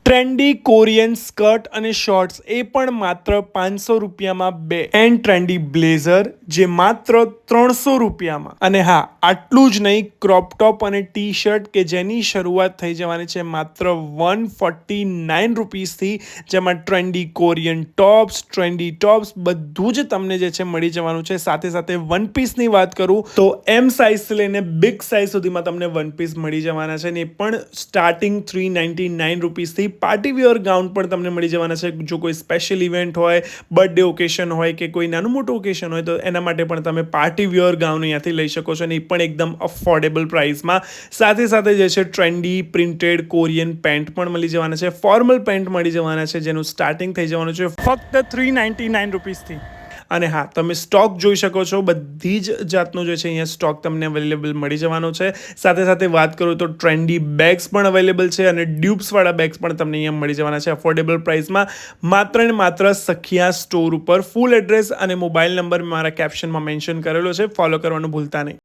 Trendy Korean skirt અને shorts એ પણ માત્ર 500 રૂપિયામાં બે એન્ડ ટ્રેન્ડી બ્લેઝર જે માત્ર 300 રૂપિયામાં. અને હા, આટલું જ નહીં, ક્રોપ ટોપ અને ટી શર્ટ કે જેની શરૂઆત થઈ જવાની છે માત્ર 149 રૂપીસથી, જેમાં trendy Korean tops, trendy tops બધું જ તમને જે છે મળી જવાનું છે. સાથે સાથે વન પીસની વાત કરું તો એમ સાઇઝથી લઈને બિગ સાઇઝ સુધીમાં તમને વન પીસ મળી જવાના છે, ને એ પણ સ્ટાર્ટિંગ 399 રૂપીસથી. પાર્ટી વેર ગાઉન પણ તમને મળી જવાના છે. જો કોઈ સ્પેશિયલ ઇવેન્ટ હોય, બર્થડે ઓકેશન હોય કે કોઈ નાનું મોટું ઓકેશન હોય તો એના માટે પણ તમે પાર્ટી વેર ગાઉન અહીંયાથી લઈ શકો છો, અને એ પણ એકદમ અફોર્ડેબલ પ્રાઇસમાં. સાથે સાથે જે છે ટ્રેન્ડી પ્રિન્ટેડ કોરિયન પેન્ટ પણ મળી જવાના છે, ફોર્મલ પેન્ટ મળી જવાના છે, જેનું સ્ટાર્ટિંગ થઈ જવાનું છે ફક્ત 399 રૂપીસથી. અને હા, તમે સ્ટોક જોઈ શકો છો, બધી જ જાતનો જે છે અહીંયા સ્ટોક તમને અવેલેબલ મળી જવાનો છે. સાથે સાથે વાત કરું તો ટ્રેન્ડી બેગ્સ પણ અવેલેબલ છે, અને ડ્યુબ્સવાળા બેગ્સ પણ તમને અહીંયા મળી જવાના છે અફોર્ડેબલ પ્રાઇસમાં, માત્ર ને માત્ર સખિયા સ્ટોર ઉપર. ફૂલ એડ્રેસ અને મોબાઈલ નંબર મારા કેપ્શનમાં મેન્શન કરેલો છે, ફોલો કરવાનું ભૂલતા નહીં.